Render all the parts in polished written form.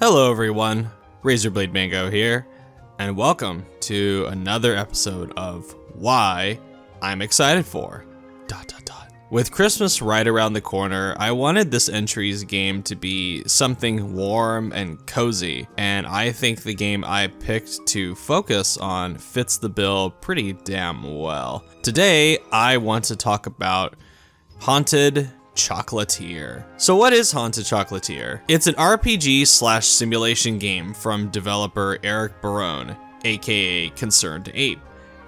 Hello everyone, Razorblade Mango here, and welcome to another episode of Why I'm Excited For. ... With Christmas right around the corner, I wanted this entry's game to be something warm and cozy, and I think the game I picked to focus on fits the bill pretty damn well. Today, I want to talk about Haunted Chocolatier. So what is Haunted Chocolatier? It's an RPG/simulation game from developer Eric Barone, aka Concerned Ape,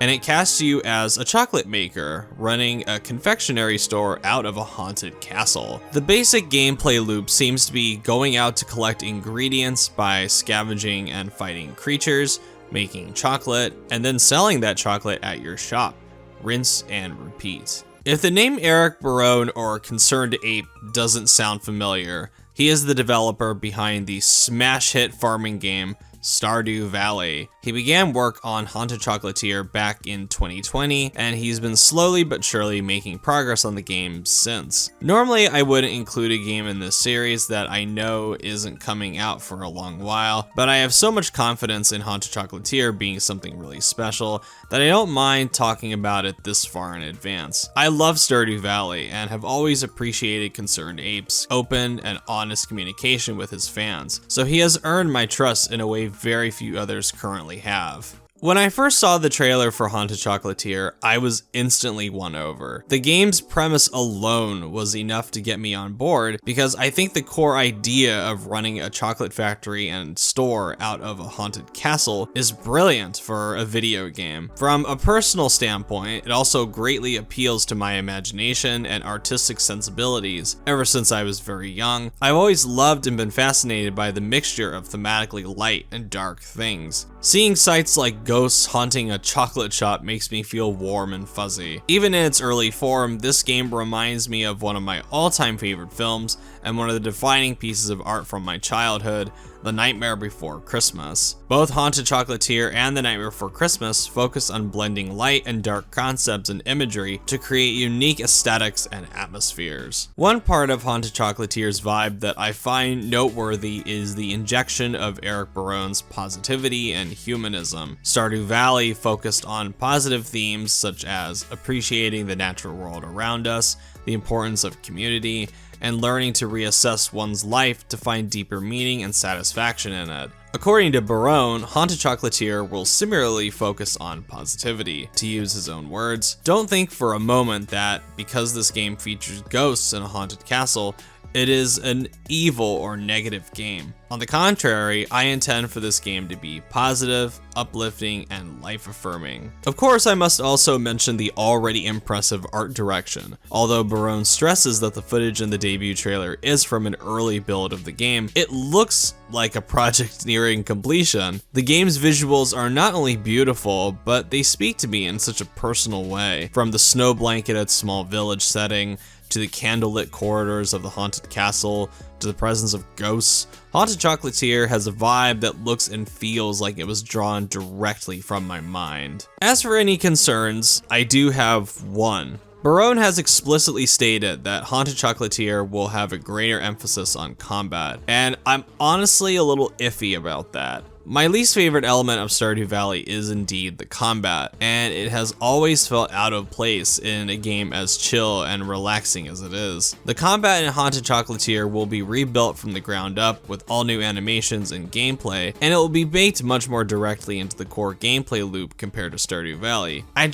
and it casts you as a chocolate maker running a confectionery store out of a haunted castle. The basic gameplay loop seems to be going out to collect ingredients by scavenging and fighting creatures, making chocolate, and then selling that chocolate at your shop. Rinse and repeat. If the name Eric Barone or Concerned Ape doesn't sound familiar, he is the developer behind the smash hit farming game Stardew Valley. He began work on Haunted Chocolatier back in 2020, and he's been slowly but surely making progress on the game since. Normally, I wouldn't include a game in this series that I know isn't coming out for a long while, but I have so much confidence in Haunted Chocolatier being something really special that I don't mind talking about it this far in advance. I love Stardew Valley and have always appreciated Concerned Ape's open and honest communication with his fans, so he has earned my trust in a way very few others currently have. When I first saw the trailer for Haunted Chocolatier, I was instantly won over. The game's premise alone was enough to get me on board because I think the core idea of running a chocolate factory and store out of a haunted castle is brilliant for a video game. From a personal standpoint, it also greatly appeals to my imagination and artistic sensibilities. Ever since I was very young, I've always loved and been fascinated by the mixture of thematically light and dark things. Seeing sights like ghosts haunting a chocolate shop makes me feel warm and fuzzy. Even in its early form, this game reminds me of one of my all-time favorite films and one of the defining pieces of art from my childhood, The Nightmare Before Christmas. Both Haunted Chocolatier and The Nightmare Before Christmas focus on blending light and dark concepts and imagery to create unique aesthetics and atmospheres. One part of Haunted Chocolatier's vibe that I find noteworthy is the injection of Eric Barone's positivity and humanism. Stardew Valley focused on positive themes such as appreciating the natural world around us, the importance of community, and learning to reassess one's life to find deeper meaning and satisfaction in it. According to Barone, Haunted Chocolatier will similarly focus on positivity. To use his own words, don't think for a moment that because this game features ghosts in a haunted castle, it is an evil or negative game. On the contrary, I intend for this game to be positive, uplifting, and life-affirming. Of course, I must also mention the already impressive art direction. Although Barone stresses that the footage in the debut trailer is from an early build of the game, it looks like a project nearing completion. The game's visuals are not only beautiful, but they speak to me in such a personal way. From the snow-blanketed small village setting, to the candlelit corridors of the haunted castle, to the presence of ghosts, Haunted Chocolatier has a vibe that looks and feels like it was drawn directly from my mind. As for any concerns, I do have one. Barone has explicitly stated that Haunted Chocolatier will have a greater emphasis on combat, and I'm honestly a little iffy about that. My least favorite element of Stardew Valley is indeed the combat, and it has always felt out of place in a game as chill and relaxing as it is. The combat in Haunted Chocolatier will be rebuilt from the ground up with all new animations and gameplay, and it will be baked much more directly into the core gameplay loop compared to Stardew Valley. And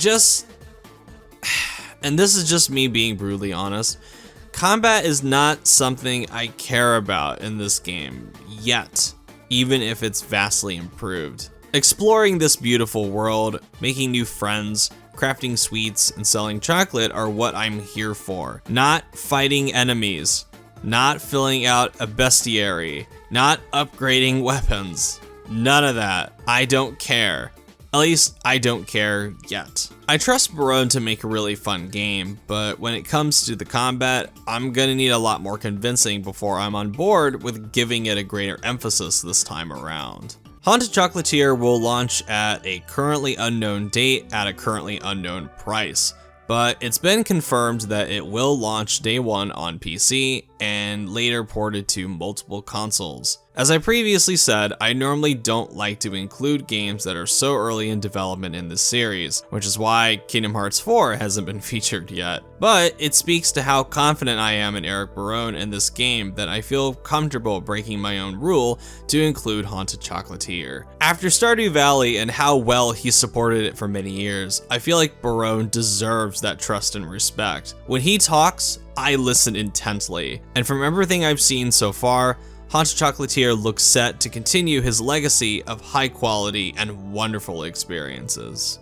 this is just me being brutally honest, combat is not something I care about in this game yet, even if it's vastly improved. Exploring this beautiful world, making new friends, crafting sweets, and selling chocolate are what I'm here for. Not fighting enemies, not filling out a bestiary, not upgrading weapons. None of that. I don't care. At least, I don't care yet. I trust Barone to make a really fun game, but when it comes to the combat, I'm gonna need a lot more convincing before I'm on board with giving it a greater emphasis this time around. Haunted Chocolatier will launch at a currently unknown date at a currently unknown price, but it's been confirmed that it will launch day one on PC and later ported to multiple consoles. As I previously said, I normally don't like to include games that are so early in development in this series, which is why Kingdom Hearts 4 hasn't been featured yet. But it speaks to how confident I am in Eric Barone in this game that I feel comfortable breaking my own rule to include Haunted Chocolatier. After Stardew Valley and how well he supported it for many years, I feel like Barone deserves that trust and respect. When he talks, I listen intently, and from everything I've seen so far, Haunted Chocolatier looks set to continue his legacy of high quality and wonderful experiences.